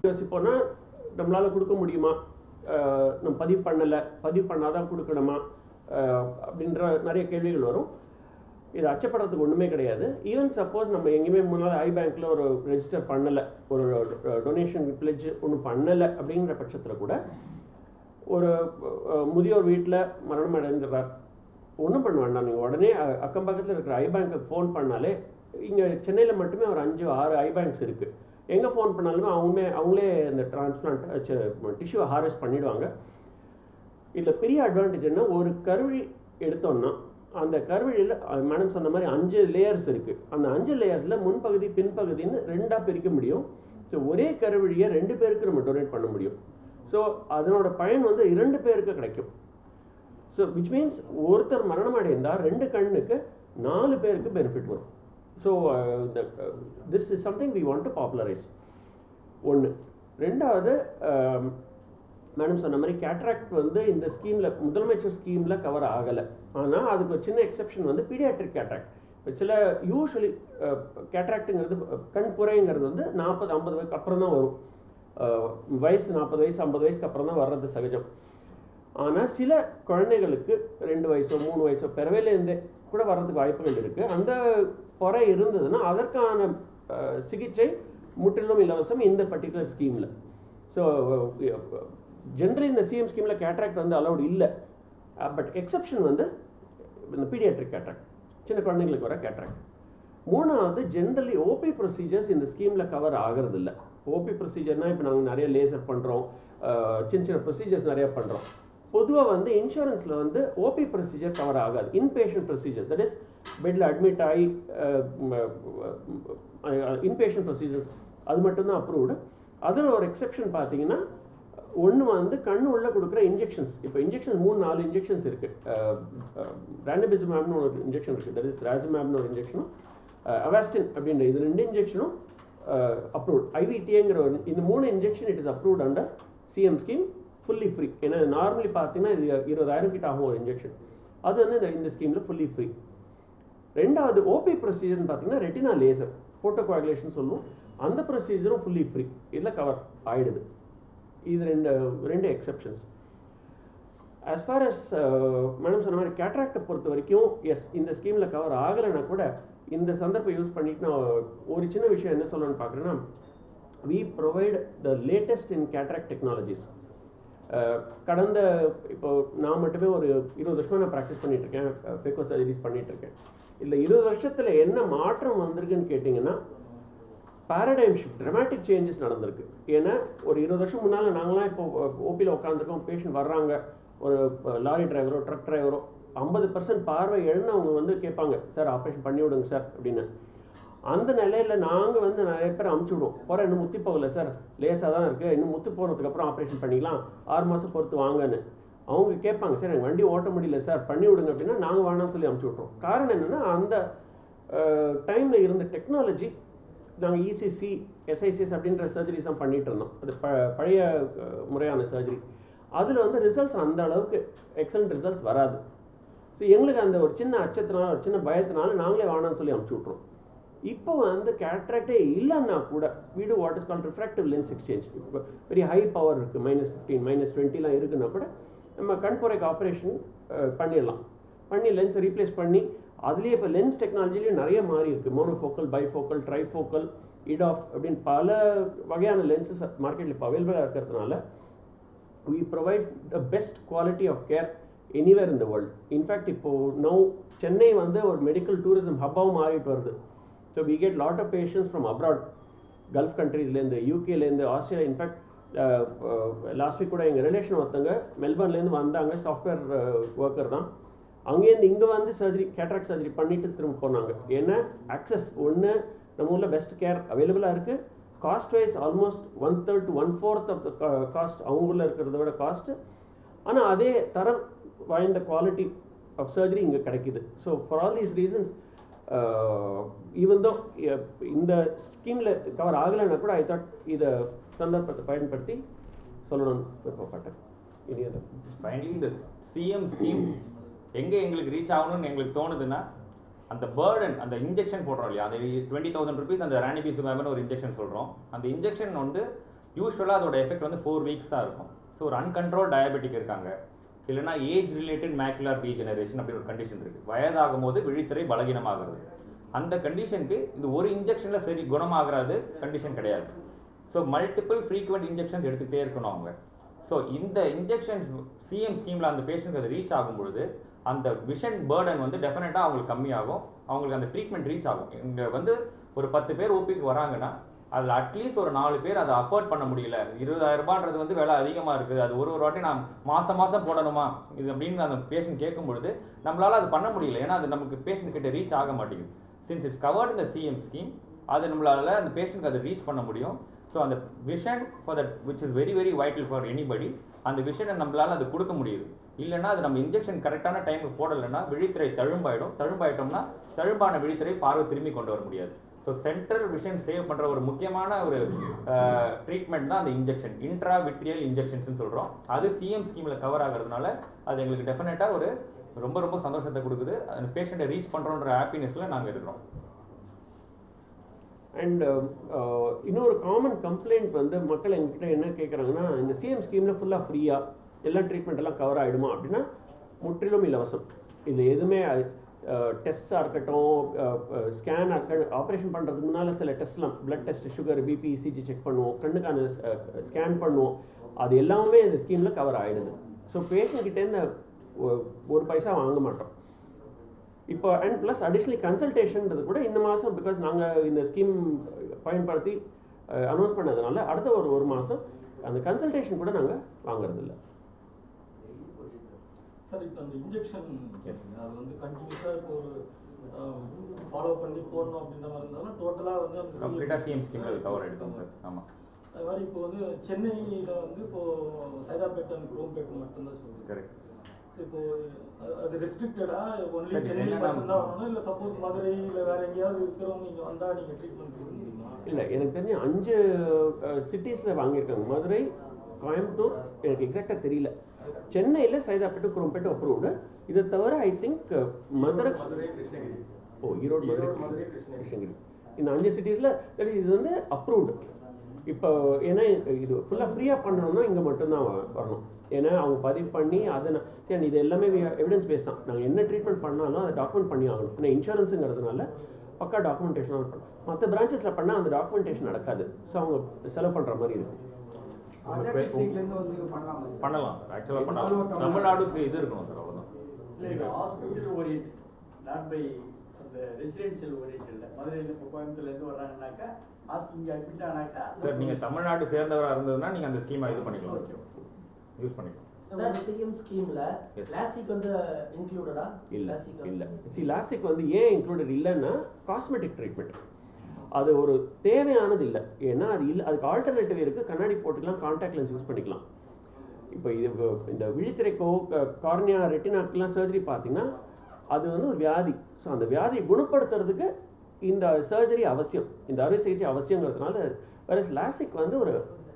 யோசிப்போன்னா நம்மளால் கொடுக்க முடியுமா, நம்ம பதிவு பண்ணாதான் கொடுக்கணுமா அப்படின்ற நிறைய கேள்விகள் வரும். இது அச்சப்படுறதுக்கு ஒன்றுமே கிடையாது. ஈவன் சப்போஸ் நம்ம எங்கேயுமே முன்னால் ஐபேங்க்கில் ஒரு ரெஜிஸ்டர் பண்ணலை, ஒரு டொனேஷன் பிளெட்ஜ் ஒன்றும் பண்ணலை அப்படிங்கிற பட்சத்தில் கூட ஒரு முதியோர் வீட்டில் மரணம் அடைஞ்சிடறார், ஒன்றும் பண்ண வேண்டாம். நீங்கள் உடனே அக்கம் பக்கத்தில் இருக்கிற ஐபேங்க்குக்கு ஃபோன் பண்ணாலே, இங்கே சென்னையில் மட்டுமே ஒரு 5-6 ஐபேங்க்ஸ் இருக்குது. எங்கே ஃபோன் பண்ணாலுமே அவங்களே இந்த டிரான்ஸ்பிளான்ட் டிஷ்யூவை ஹார்வெஸ்ட் பண்ணிவிடுவாங்க. இதில் பெரிய அட்வான்டேஜ் என்ன, ஒரு கருவி எடுத்தோன்னா அந்த கருவிழியில் மேடம் சொன்ன மாதிரி 5 லேயர்ஸ் இருக்குது. அந்த 5 லேயர்ஸில் முன்பகுதி பின்பகுதின்னு 2ஆக பிரிக்க முடியும். ஸோ ஒரே கருவிழியை 2 பேருக்கு நம்ம டொனேட் பண்ண முடியும். ஸோ அதனோட பயன் 2 பேருக்கு கிடைக்கும். ஸோ விச் மீன்ஸ் ஒருத்தர் மரணம் அடைந்தால் 2 கண்ணுக்கு 4 பேருக்கு பெனிஃபிட் வரும். So this is something we want to popularise. ஒன்று. ரெண்டாவது, மேடம் சொன்ன மாதிரி கேட்ராக்ட் இந்த ஸ்கீமில், முதலமைச்சர் ஸ்கீமில் கவர் ஆகலை. ஆனால் அதுக்கு ஒரு சின்ன எக்ஸெப்ஷன் பீடியாட்ரிக் கேட்ராக்ட். இப்போ சில யூஸ்வலி கேட்ராக்டுங்கிறது கண் புரைங்கிறது 40-50 வயசுக்கு அப்புறம் தான் வரும். வயசு 40 வயசு 50 வயசுக்கு அப்புறம் தான் வர்றது சகஜம். ஆனால் சில குழந்தைகளுக்கு 2 வயசோ 3 வயசோ பிறவையிலேருந்தே கூட வர்றதுக்கு வாய்ப்புகள் இருக்குது. அந்த பொறை இருந்ததுன்னா அதற்கான சிகிச்சை முற்றிலும் இலவசம் இந்த பர்டிகுலர் ஸ்கீமில். ஸோ ஜென்ரலி இந்த சிஎம் ஸ்கீமில் கேட்ராக்ட் அலௌட் இல்லை. பட் எக்ஸப்ஷன் இந்த பீடியாட்ரிக் கேட்ராக்ட், சின்ன குழந்தைங்களுக்கு வர கேட்ராக்ட். மூணாவது, ஜென்ரலி ஓபி ப்ரொசீஜர்ஸ் இந்த ஸ்கீமில் கவர் ஆகிறது இல்லை. ஓபி ப்ரொசீஜர்னால் இப்போ நாங்கள் நிறைய லேசர் பண்ணுறோம், சின்ன ப்ரொசீஜர்ஸ் நிறையா பண்ணுறோம். பொதுவாக இன்சூரன்ஸில் ஓபி ப்ரொசீஜர் கவர் ஆகாது. இன்பேஷண்ட் ப்ரொசீஜர், தட் இஸ் பெட்டில் அட்மிட் ஆகி இன்பேஷண்ட் ப்ரொசீஜர் அது மட்டும்தான் அப்ரூவ்டு. அதில் ஒரு எக்ஸெப்ஷன் பார்த்தீங்கன்னா, ஒன்று கண்ணு உள்ளே கொடுக்குற இன்ஜெக்ஷன்ஸ். இப்போ இன்ஜெக்ஷன் 3-4 இன்ஜெக்ஷன்ஸ் இருக்குது. ரேண்டபிசிமேப்னு ஒரு இன்ஜெக்ஷன் இருக்குது, தட் இஸ் ராசிமேப்னு ஒரு இன்ஜெக்ஷனும், அவாஸ்டின் அப்படின்ற இது 2 இன்ஜெக்ஷனும் அப்ரூவ்ட். ஐவிடிங்கிற இந்த 3 injection it is approved under CM scheme, fully free. ஏன்னா நார்மலி பார்த்தீங்கன்னா இது 20,000 கிட்ட ஆகும் ஒரு இன்ஜெக்ஷன். அது இந்த ஸ்கீமில் ஃபுல்லி ஃப்ரீ. ரெண்டாவது, ஓபி ப்ரொசீஜர்னு பார்த்தீங்கன்னா ரெட்டினா லேசர், ஃபோட்டோ கோஆகுலேஷன் சொல்லுவோம், அந்த ப்ரொசீஜரும் ஃபுல்லி ஃப்ரீ. இதில் கவர் ஆகிடுது. இது ரெண்டு exceptions. As for us madam சொன்ன மாதிரி கேட்ராக்டை பொறுத்த வரைக்கும் எஸ், இந்த ஸ்கீமில் கவர் ஆகலைன்னா கூட இந்த சந்தர்ப்பம் யூஸ் பண்ணிட்டு நான் ஒரு சின்ன விஷயம் என்ன சொல்லணும்னு பார்க்குறேன்னா, we provide the latest in cataract technologies. கடந்த இப்போ நான் மட்டுமே ஒரு 20 வருஷமாக நான் ப்ராக்டிஸ் பண்ணிகிட்ருக்கேன், ஃபேக்கோ சர்ஜரிஸ் பண்ணிகிட்ருக்கேன். இல்லை 20 வருஷத்தில் என்ன மாற்றம் வந்திருக்குன்னு கேட்டிங்கன்னா, பேரடைம் ஷிஃப்ட், ட்ரமாட்டிக் சேஞ்சஸ் நடந்திருக்கு. ஏன்னா ஒரு 20 வருஷம் முன்னால் நாங்களாம் இப்போ ஓபியில் உட்காந்துருக்கோம், பேஷண்ட் வர்றாங்க, ஒரு லாரி டிரைவரோ ட்ரக் டிரைவரோ 50% பார்வை எழுந்தவங்க கேட்பாங்க, சார் ஆப்ரேஷன் பண்ணி விடுங்க சார் அப்படின்னு. அந்த நிலையில் நாங்கள் நிறைய பேர் அமுச்சு விடுவோம், போகிற இன்னும் முத்தி போகல சார், லேசாக தான் இருக்குது, இன்னும் முத்து போனதுக்கப்புறம் ஆப்ரேஷன் பண்ணிக்கலாம், 6 மாதம் பொறுத்து வாங்கன்னு. அவங்க கேட்பாங்க, சார் எனக்கு வண்டி ஓட்ட முடியல சார் பண்ணி விடுங்க அப்படின்னா நாங்கள் வேணாம்னு சொல்லி அமுச்சு விட்ருவோம். காரணம் என்னென்னா, அந்த டைமில் இருந்த டெக்னாலஜி, நாங்கள் இசிசி எஸ்ஐசிஎஸ் அப்படின்ற சர்ஜரிஸ் தான் பண்ணிகிட்டு இருந்தோம். அது பழைய முறையான சர்ஜரி. அதில் ரிசல்ட்ஸ் அந்த அளவுக்கு எக்ஸலண்ட் ரிசல்ட்ஸ் வராது. ஸோ எங்களுக்கு அந்த ஒரு சின்ன அச்சத்தினால, ஒரு சின்ன பயத்தினால நாங்களே வேணாம்னு சொல்லி அமுச்சு விட்ருவோம். இப்போ கேட்ராக்டே இல்லைன்னா கூட we do what is called refractive lens exchange. இப்போ பெரிய ஹை பவர் இருக்குது, -15 -20 இருக்குன்னா கூட நம்ம கண்புரைக்கு ஆப்ரேஷன் பண்ணிடலாம். பண்ணி லென்ஸை ரீப்ளேஸ் பண்ணி, அதுலேயே இப்போ லென்ஸ் டெக்னாலஜிலேயும் நிறைய மாறி இருக்குது. மோனோஃபோக்கல், பைஃபோக்கல், ட்ரைஃபோக்கல், இடாஃப் அப்படின்னு பல வகையான லென்சஸ் மார்க்கெட்டில் இப்போ அவைலபிளாக இருக்கிறதுனால we provide the best quality of care anywhere in the world. In fact இப்போது நோ சென்னை ஒரு மெடிக்கல் டூரிசம் ஹப்பாகவும் மாறிட்டு வருது. So we get lot of patients from abroad, gulf கண்ட்ரீஸ்லேருந்து, யூகேலேருந்து, ஆஸ்திரேலியா. இன்ஃபேக்ட் லாஸ்ட் வீக் கூட எங்கள் ரிலேஷன் ஒருத்தங்க மெல்பர்ன்லேருந்து வந்தாங்க, சாஃப்ட்வேர் ஒர்க்கர் தான். அங்கேருந்து இங்கே சர்ஜரி, கேட்ராக்ட் சர்ஜரி பண்ணிவிட்டு திரும்ப போனாங்க. ஏன்னா ஆக்சஸ் ஒன்று, நம்ம ஊரில் பெஸ்ட் கேர் அவைலபிளாக இருக்குது. Cost wise almost 1/3 to 1/4 of the cost அவங்களில் இருக்கிறத விட காஸ்ட்டு. ஆனால் அதே தரம் வாய்ந்த குவாலிட்டி ஆஃப் சர்ஜரி இங்கே கிடைக்கிது. So for all these reasons, even though இந்த ஸ்கீமில் கவர் ஆகலைன்னா கூட ஐ தாட் இதை சந்தர்ப்பத்தை பயன்படுத்தி சொல்லணும்னு விருப்பப்பட்டேன். இனி ஃபைனலி இந்த சிஎம் ஸ்கீம் எங்கே எங்களுக்கு ரீச் ஆகணும்னு எங்களுக்கு தோணுதுன்னா, அந்த பேர்டன், அந்த இன்ஜெக்ஷன் போடுறோம் இல்லையா, அந்த 20,000 rupees அந்த ranibizumabனு ஒரு இன்ஜெக்ஷன் சொல்கிறோம். அந்த இன்ஜெக்ஷன் வந்து யூஸ்வலாக அதோட எஃபெக்ட் வந்து 4 weeks தான் இருக்கும். ஸோ ஒரு அன்கண்ட்ரோல் டயபெட்டிக் இருக்காங்க, இல்லைனா ஏஜ் ரிலேட்டட் மேக்குலர் டீஜெனரேஷன் அப்படி ஒரு கண்டிஷன் இருக்குது, வயதாகும் போது விழித்திரை பலகீனமாகிறது, அந்த கண்டிஷனுக்கு இந்த ஒரு இன்ஜெக்ஷனில் சரி குணமாகிறது கண்டிஷன் கிடையாது. ஸோ மல்டிபிள் ஃப்ரீக்வெண்ட் இன்ஜெக்ஷன்ஸ் எடுத்துகிட்டே இருக்கணும் அவங்க. ஸோ இந்த இன்ஜெக்ஷன்ஸ் சிஎம் ஸ்கீமில் அந்த பேஷண்ட்க்கு அது ரீச் ஆகும் பொழுது அந்த விஷன் பேர்டன் வந்து டெஃபினட்டாக அவங்களுக்கு கம்மியாகும், அவங்களுக்கு அந்த ட்ரீட்மெண்ட் ரீச் ஆகும். இங்கே வந்து ஒரு 10 பேர் ஓபிக்கு வராங்கன்னா அதில் அட்லீஸ்ட் ஒரு 4 பேர் அதை அஃபோர்ட் பண்ண முடியல, 20,000 ரூபான்றது வந்து விலை அதிகமாக இருக்குது, அது ஒரு வாட்டி நான் மாதம் போடணுமா இது அப்படின்னு அந்த பேஷண்ட் கேட்கும் பொழுது நம்மளால் அது பண்ண முடியல, ஏன்னா அது நமக்கு பேஷண்ட் கிட்ட ரீச் ஆக மாட்டேங்குது. சின்ஸ் இட்ஸ் கவர்ட் இந்த சிஎம் ஸ்கீம், அது நம்மளால் அந்த பேஷண்ட்க்கு அதை ரீச் பண்ண முடியும். ஸோ அந்த vision for that which is very very vital for anybody, அந்த விஷனை நம்மளால் அது கொடுக்க முடியுது. இல்லைன்னா அது நம்ம இன்ஜெக்ஷன் கரெக்டான டைமுக்கு போடலைன்னா விழித்திரை தழும்பாயிட்டோம்னா தழும்பான விழித்திரை பார்வை திரும்பி கொண்டு வர முடியாது. ஸோ சென்ட்ரல் விஷன் சேவ் பண்ணுற ஒரு முக்கியமான ஒரு ட்ரீட்மெண்ட் தான் அந்த இன்ஜெக்ஷன், இன்ட்ரா விட்ரியல் இன்ஜெக்ஷன்ஸ்னு சொல்கிறோம். அது சிஎம் ஸ்கீமில் கவர் ஆகிறதுனால அது எங்களுக்கு டெஃபினட்டாக ஒரு ரொம்ப ரொம்ப சந்தோஷத்தை கொடுக்குது. அந்த பேஷண்ட்டை ரீச் பண்ணுறோன்ற ஹாப்பினஸில் நாங்கள் இருக்கிறோம். அண்ட் இன்னொரு காமன் கம்ப்ளைண்ட் வந்து மக்கள் எங்ககிட்ட என்ன கேட்குறாங்கன்னா, இந்த சிஎம் ஸ்கீமில் ஃபுல்லாக ஃப்ரீயாக எல்லா ட்ரீட்மெண்ட் எல்லாம் கவர் ஆகிடுமா அப்படின்னா முற்றிலும் இலவசம். இதில் எதுவுமே டெஸ்ட்டாக இருக்கட்டும், ஸ்கேனாக இருக்கட்டும், ஆப்ரேஷன் பண்ணுறதுக்கு முன்னால் சில டெஸ்ட்லாம், blood test, sugar, BP, ECG check பண்ணுவோம், கண்ணுக்கான ஸ்கேன் பண்ணுவோம், அது எல்லாமே இந்த ஸ்கீமில் கவர் ஆகிடுது. ஸோ பேஷண்ட்கிட்டேருந்து ஒரு பைசா வாங்க மாட்டோம் இப்போ. அண்ட் ப்ளஸ் அடிஷ்னலி கன்சல்டேஷன்றது கூட இந்த மாதம், பிகாஸ் நாங்கள் இந்த ஸ்கீம் பயன்படுத்தி அனௌன்ஸ் பண்ணதுனால அடுத்த ஒரு மாதம் அந்த கன்சல்டேஷன் கூட நாங்கள் வாங்குறதில்ல. சார் இப்போ அந்த இன்ஜெக்ஷன் அது வந்து கண்டினியூஸாக இப்போ ஒரு ஃபாலோ பண்ணி போடணும் அப்படின்ற மாதிரி இருந்தாலும் டோட்டலாக வந்து அந்த கம்ப்ளீட்டாக சிஎம் ஸ்கீமில் கவர் எடுத்தோம் சார். ஆமாம், அது மாதிரி இப்போ வந்து சென்னையில் வந்து இப்போது சைதாப்பேட் அண்ட் குரோம்பேட் மட்டும்தான் சொல்லுங்கள். கரெக்ட். இப்போ அது ரெஸ்ட்ரிக்டடா ஒன்லி சென்னை பர்சன் தான் வரணும், இல்லை சப்போஸ் மதுரை இல்லை வேற எங்கேயாவது இருக்கிறவங்க இங்கே வந்தால் நீங்கள் ட்ரீட்மெண்ட் கொடுக்க முடியுமா? இல்லை, எனக்கு தெரிஞ்சு 5 சிட்டிஸில் வாங்கியிருக்காங்க. மதுரை, கோயம்புத்தூர், எனக்கு எக்ஸாக்டாக தெரியல. சென்னையில் சைதாப்பேட்டு, குரோம்பேட்டு அப்ரூவ்டு. இதை தவிர ஐ திங்க் மதுரை, கிருஷ்ணகிரி, ஈரோடு, மதுரை, கிருஷ்ணகிரி, இந்த 5 சிட்டிஸில் இது வந்து அப்ரூவ்டு. இப்போ ஏன்னா இது ஃபுல்லாக ஃப்ரீயாக பண்ணணும்னா இங்கே மட்டும்தான் வரணும். ஏன்னா அவங்க பதிவு பண்ணி அதை சரி, இது எல்லாமே எவிடன்ஸ் பேஸ் தான். நாங்கள் என்ன ட்ரீட்மெண்ட் பண்ணாலும் அதை டாக்குமெண்ட் பண்ணி ஆகணும். ஏன்னா இன்சூரன்ஸுங்கிறதுனால பக்கா டாக்குமெண்டேஷன் பண்ணணும். மற்ற பிரான்ச்சஸில் பண்ணால் அந்த டாக்குமெண்டேஷன் நடக்காது. ஸோ அவங்க செலவு பண்ணுற மாதிரி இருக்கும். பண்ணலாம், ஆக்சுவலாக பண்ணலாம். தமிழ்நாடு இது இருக்கணும் சார், அவ்வளோதான். இல்லை, ஹாஸ்பிட்டல் ஓரியன்ட், நாட் பை அந்த ரெசிடென்ஷியல் ஓரியன்ட் இல்லை. மதுரையில் இப்போ கோயம்புத்தூர்லேருந்து வர்றாங்கன்னாக்கா இங்கே அட்மிட் ஆனாக்கா சார் நீங்கள் தமிழ்நாடு சேர்ந்தவராக இருந்ததுன்னா நீங்கள் அந்த ஸ்கீமை இது பண்ணிக்கலாம், யூஸ் பண்ணிக்கலாம். சார் சிஎம் ஸ்கீம்ல லாசிக் வந்து இன்க்ளூடடா? இல்லை. லாசிக் வந்து ஏன் இன்க்ளூடட் இல்லைன்னா காஸ்மெட்டிக் ட்ரீட்மெண்ட், அது ஒரு தேவையானது இல்லை. ஏன்னா அது இல்லை, அதுக்கு ஆல்டர்னேட்டிவ் இருக்குது. கண்ணாடி போட்டுக்கலாம், கான்டாக்ட் லென்ஸ் யூஸ் பண்ணிக்கலாம். இப்போ இது இந்த விழித்திரைக்கோ கார்னியா ரெட்டினாக்கெலாம் சர்ஜரி பார்த்தீங்கன்னா அது வந்து ஒரு வியாதி. ஸோ அந்த வியாதியை குணப்படுத்துறதுக்கு இந்த சர்ஜரி அவசியம், இந்த அறுவை சிகிச்சை அவசியங்கிறதுனால வேற லாசிக் வந்து ஒரு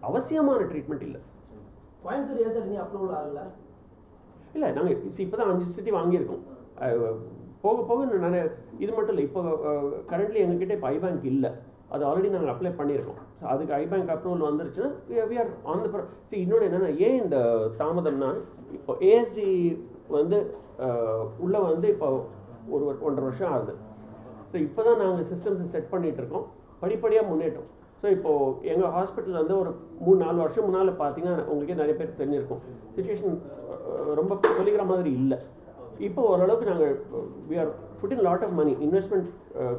அவசியமான ட்ரீட்மெண்ட் இல்லை. கோயம்புத்தூர் ஏன் சார் நீங்கள் அப்ரூவல் ஆகல? இல்லை, நாங்கள் இப்போ தான் 5 சிட்டி வாங்கியிருக்கோம். போக போக இன்னும் நிறைய இது மட்டும் இல்லை. இப்போ கரண்ட்லி எங்ககிட்ட இப்போ ஐபேங்க் இல்லை, அது ஆல்ரெடி நாங்கள் அப்ளை பண்ணியிருக்கோம். ஸோ அதுக்கு ஐபேங்க் அப்ரூவல் வந்துருச்சுன்னா வி ஆர் ஆன் த இன்னொன்று என்னென்னா, ஏன் இந்த தாமதம்னா, இப்போ ஏஎஸ்டி வந்து உள்ளே வந்து இப்போ ஒரு 1.5 வருஷம் ஆகுது. ஸோ இப்போ தான் நாங்கள் சிஸ்டம்ஸை செட் பண்ணிகிட்ருக்கோம், படிப்படியாக முன்னேற்றம். ஸோ இப்போது எங்கள் ஹாஸ்பிட்டலில் வந்து ஒரு 3-4 வருஷம் முன்னால் பார்த்தீங்கன்னா உங்களுக்கே நிறைய பேர் தெரிஞ்சிருக்கும், சிச்சுவேஷன் ரொம்ப சொல்லிக்கிற மாதிரி இல்லை. இப்போ ஓரளவுக்கு நாங்கள் we are putting lot of money investment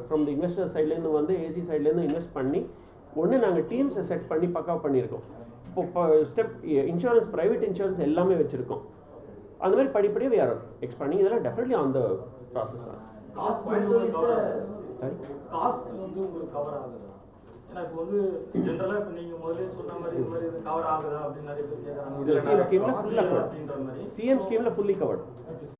from the investor சைட்லேருந்து வந்து ஏசி சைட்லேருந்து இன்வெஸ்ட் பண்ணி நாங்கள் டீம்ஸை செட் பண்ணி பக்காவாக பண்ணியிருக்கோம். இப்போ ஸ்டெப் இன்சூரன்ஸ், ப்ரைவேட் இன்சூரன்ஸ் எல்லாமே வச்சுருக்கோம். அந்த மாதிரி படிப்படியாக வி ஆர் எக்ஸ்பேண்டிங். இதெல்லாம் டெஃபினெட்லி ஆன் த ப்ராசஸ் தான். காஸ்ட் வந்து உங்களுக்கு கவர் ஆகுதா? ஏன்னா இப்போ வந்து ஜென்ரலாக இப்போ நீங்கள் முதல்ல சொன்ன மாதிரி இது மாதிரி கவர் ஆகுதா அப்படின்னு நிறைய பேர் கேட்குறாங்க. சிஎம் ஸ்கீமில் ஃபுல்லாக கவர். சிஎம் ஸ்கீமில் ஃபுல்லி கவர்ட்.